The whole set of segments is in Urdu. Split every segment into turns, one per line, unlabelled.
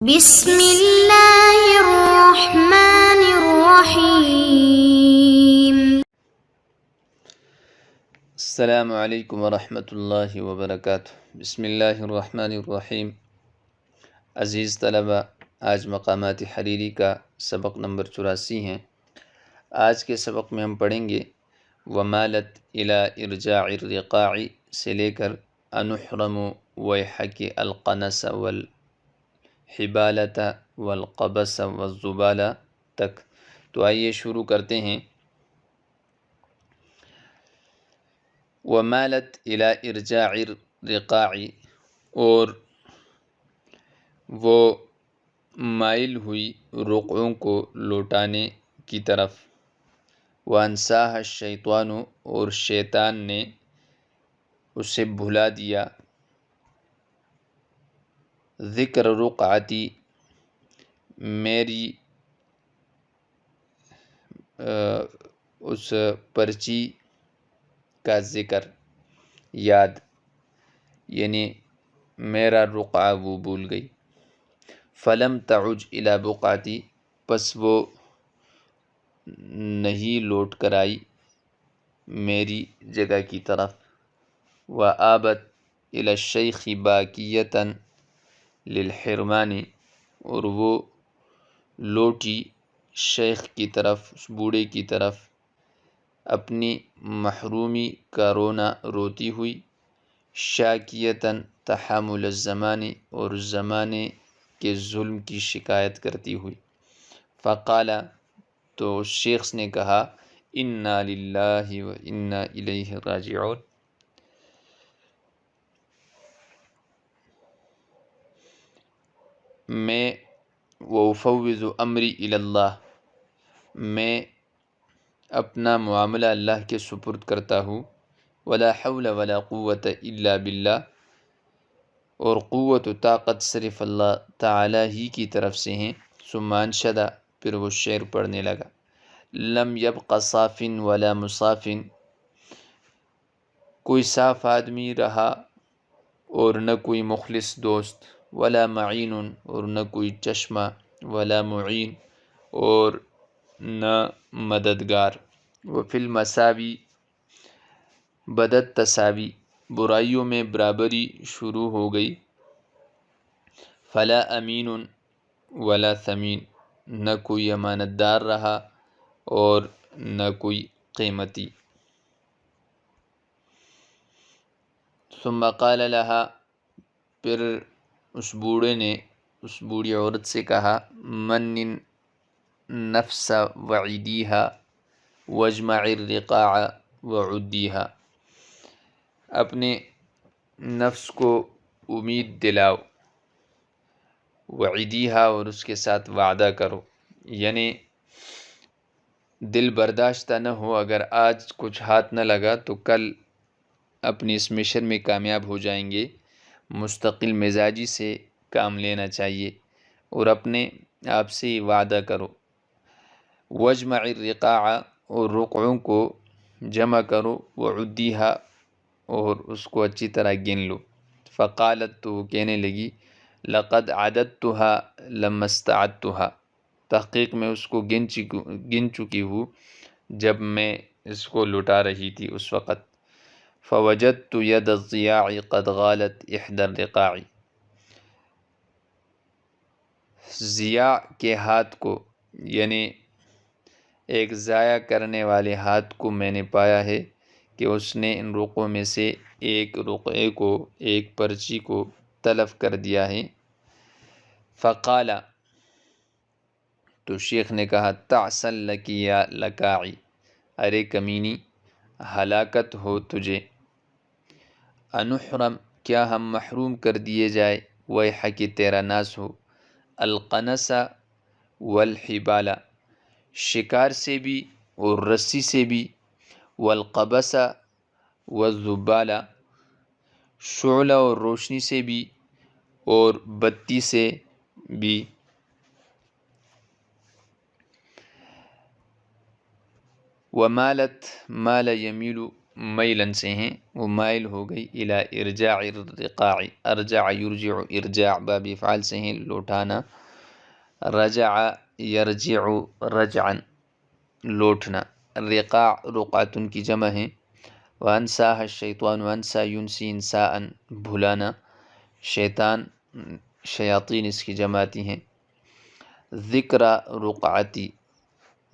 بسم اللہ الرحمن الرحیم۔
السلام علیکم ورحمۃ اللہ وبرکاتہ۔ بسم اللہ الرحمن الرحیم۔ عزیز طلبہ، آج مقامات حریری کا سبق نمبر 84 ہیں۔ آج کے سبق میں ہم پڑھیں گے ومالت الی ارجاع الرقاع سے لے کر انحرم ویحک القنس والحبالۃ والقبس والزبالہ تک۔ تو آئیے شروع کرتے ہیں۔ ومالت الی ارجاع الرقاع، اور وہ مائل ہوئی رقعوں کو لوٹانے کی طرف۔ وانساها الشیطان، اور شیطان نے اسے بھلا دیا۔ ذکر رقعتی، میری اس پرچی کا ذکر، یاد، یعنی میرا رقعہ وہ بھول گئی۔ فلم تعج الی بقعتی، پس وہ نہیں لوٹ کر آئی میری جگہ کی طرف۔ وآبت الی الشیخ باکیۃ للحرمان، اور وہ لوٹی شیخ کی طرف، اس بوڑھے کی طرف، اپنی محرومی کا رونا روتی ہوئی۔ شاکیۃ تحامل الزمان، اور زمانے کے ظلم کی شکایت کرتی ہوئی۔ فقال، تو اس شیخ نے کہا، انا للہ و انا الیہ راجعون، میں وافوض امری الی اللہ، میں اپنا معاملہ اللہ کے سپرد کرتا ہوں۔ ولا حول ولا قوت الا باللہ، اور قوت و طاقت صرف اللہ تعالی ہی کی طرف سے ہیں۔ ثم انشد، پھر وہ شعر پڑھنے لگا۔ لم یبق صاف ولا مصاف، کوئی صاف آدمی رہا اور نہ کوئی مخلص دوست۔ ولا معین، اور نہ کوئی چشمہ۔ ولا معین، اور نہ مددگار۔ وفی المساوی بدت تساوی، برائیوں میں برابری شروع ہو گئی۔ فلا امین ولا ثمین، نہ کوئی امانت دار رہا اور نہ کوئی قیمتی۔ ثم قال لها، پھر اس بوڑھے نے اس بوڑھی عورت سے کہا، من النفس وعدیہا واجمع الرقاع وعدیہا، اپنے نفس کو امید دلاؤ، وعدیہا، اور اس کے ساتھ وعدہ کرو، یعنی دل برداشتہ نہ ہو، اگر آج کچھ ہاتھ نہ لگا تو کل اپنی اس مشن میں کامیاب ہو جائیں گے۔ مستقل مزاجی سے کام لینا چاہیے اور اپنے آپ سے وعدہ کرو۔ وجمع الرقاع، اور رقعوں کو جمع کرو، وعدیہا، اور اس کو اچھی طرح گن لو۔ فقالت، تو وہ کہنے لگی، لقد عددتها لما استعدتها، تحقیق میں اس کو گن چکی ہوں جب میں اس کو لٹا رہی تھی اس وقت۔ فوجدت ید الضیاع قد غالت احدى الرقاع، ضیاع کے ہاتھ کو، یعنی ایک ضائع کرنے والے ہاتھ کو میں نے پایا ہے کہ اس نے ان رقعوں میں سے ایک رقعے کو، ایک پرچی کو تلف کر دیا ہے۔ فقال، تو شیخ نے کہا، تعسا لک یا لکاعی، ارے کمینی، ہلاکت ہو تجھے۔ انحرم، کیا ہم محروم کر دیے جائے، ویحک، تیرا ناس ہو، القنس والحبال، شکار سے بھی اور رسی سے بھی، والقبس والزبال، شعلہ اور روشنی سے بھی اور بتی سے بھی۔ ومالت، مال یمیل، میلن سے ہیں، وہ مائل ہو گئی الی ارجاع الرقاع، ارجع یرجع ارجاع باب افعال سے ہیں لوٹانا، رجع یرجع رجعا لوٹنا، رقاع رقعتن کی جمع ہے، وانساها الشیطان وانسا ینسی انساء بھلانا، شیطان شیاطین اس کی جماعتی ہیں، ذکر رقعتی،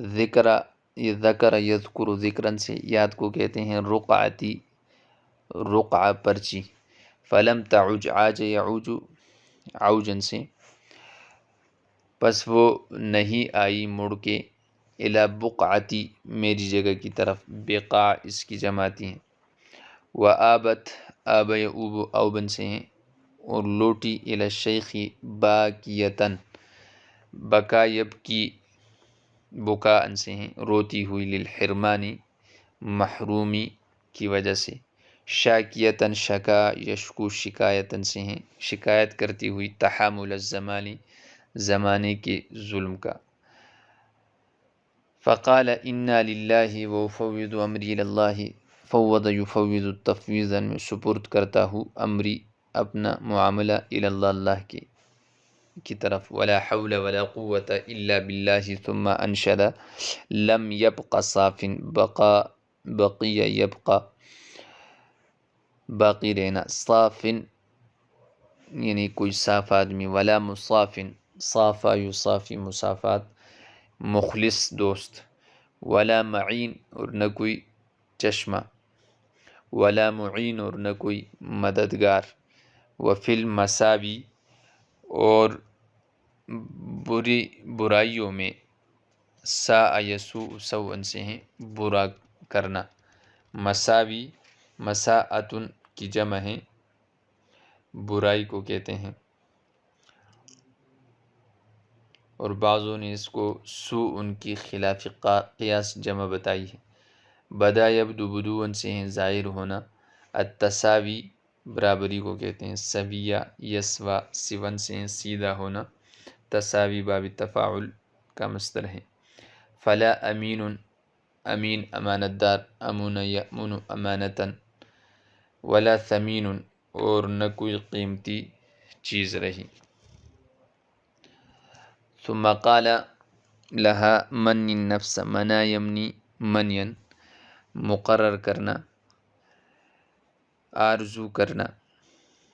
ذکر یہ ذکر یذکر ذکرن سے یاد کو کہتے ہیں، رقعتی رقعہ پرچی، فلم تعج عاج یعوج عوجن سے، پس وہ نہیں آئی مڑ کے، الی بقعتی میری جگہ کی طرف، بقاع اس کی جماعتی ہیں، وآبت آب یعوب اوبن سے ہیں، اور لوٹی الی الشیخ باکیتن، بکا یبکی بکا ان سے ہیں، روتی ہوئی، للحرمانی محرومی کی وجہ سے، شاکیتن شکا یشکو شکایتن سے ہیں، شکایت کرتی ہوئی، تحامل الزمانی زمانے کے ظلم کا، فقال انا للہ وافوض امری اللہ، فوض یفوض تفویضا، میں سپرد کرتا ہوں امری اپنا معاملہ الی اللہ اللہ کی طرف، ولا حول ولا قوة الا باللہ، ثم انشد لم یبق صاف، بقا بقیہ یبقى باقی رہنا، صاف یعنی کوئی صاف آدمی، ولا مصافن صافا یصافی مصافات، مخلص دوست، ولا معین اور نہ کوئی چشمہ، ولا معین اور نہ کوئی مددگار، وفی المساوی اور برائیوں میں، ساء یسوء سوء سے ہیں برا کرنا، مساوی مساءتن کی جمع ہے، برائی کو کہتے ہیں، اور بعضوں نے اس کو سوء ان کی خلاف قیاس جمع بتائی ہے، بدا یبدو بدون سے ہیں ظاہر ہونا، التساوی برابری کو کہتے ہیں، سویہ یسوا سون سے ہیں سیدھا ہونا، تساوی باب تفاعل کا مصدر ہے، فلا امین امین امانت دار، امن یأمن امانتاً، ولا ثمین اور نہ کوئی قیمتی چیز رہی، ثم قال لها من النفس، منا یمنی منین مقرر کرنا، آرزو کرنا،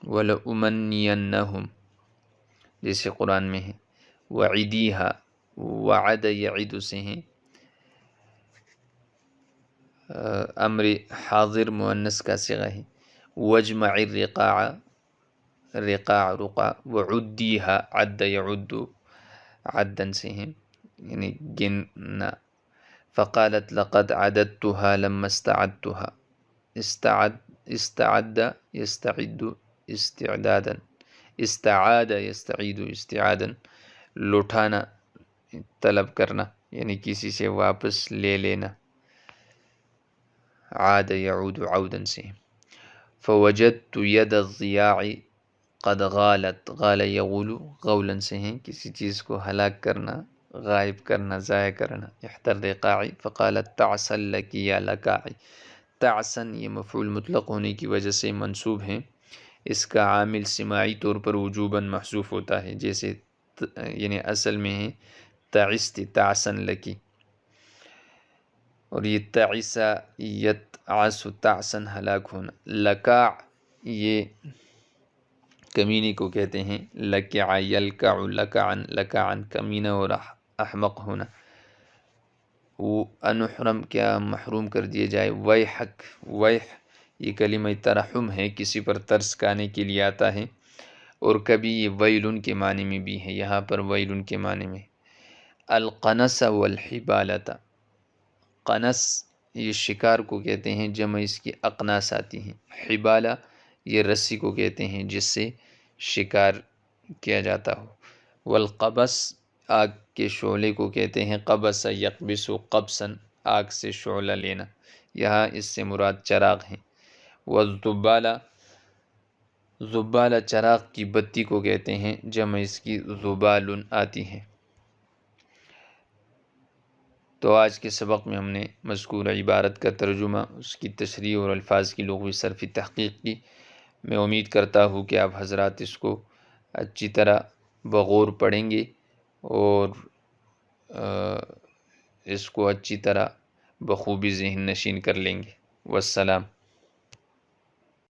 وَلَأُمَنِّيَنَّهُمْ جیسے قرآن میں ہے، وَعِدِيهَا وعد یعد سے ہیں، امر حاضر مؤنث کا صیغہ ہے، وَاجْمَعِ الرِّقَاعَ رقاع رقع، وَعُدِّيهَا عد یعد عدن سے ہیں یعنی گننا، فقالت لقد عددتها لما استعدتها، استعد یستعد استعدادا، استعاد یستعید استعادا، لوٹانا طلب کرنا یعنی کسی سے واپس لے لینا، عاد یعود عودا سے، فوجدت ید الضیاع قد غالت، غال یغول غولا سے ہیں کسی چیز کو ہلاک کرنا، غائب کرنا، ضائع کرنا، احتر رقاعی، فقالت تعسا لکی یا لکاعی، تعسن یہ مفعول مطلق ہونے کی وجہ سے منصوب ہیں، اس کا عامل سماعی طور پر وجوباً محذوف ہوتا ہے، جیسے یعنی اصل میں ہے تعست تعسن لکی، اور یہ تعسا یتعس تعسن ہلاک ہونا، لکاع یہ کمینے کو کہتے ہیں، لکع یلکع لکعن لکعن کمینہ اور احمق ہونا، انحرم کیا محروم کر دیا جائے، ویحک ویح یہ کلمہ ترحم ہے، کسی پر ترس کھانے کے لیے آتا ہے، اور کبھی یہ ویلن کے معنی میں بھی ہے، یہاں پر ویلن کے معنی میں، القنص والحبالۃ، قنص یہ شکار کو کہتے ہیں، جمع اس کی اقناص آتی ہیں، حبالہ یہ رسی کو کہتے ہیں جس سے شکار کیا جاتا ہو، والقبس آگ کے شعلے کو کہتے ہیں، قبس یقبس قبسا آگ سے شعلہ لینا، یہاں اس سے مراد چراغ ہیں، والزبالہ زبالہ چراغ کی بتی کو کہتے ہیں، جمع اس کی زبال آتی ہے، تو آج کے سبق میں ہم نے مذکورہ عبارت کا ترجمہ، اس کی تشریح اور الفاظ کی لغوی صرفی تحقیق کی۔ میں امید کرتا ہوں کہ آپ حضرات اس کو اچھی طرح بغور پڑھیں گے اور اس کو اچھی طرح بخوبی ذہن نشین کر لیں گے۔ والسلام۔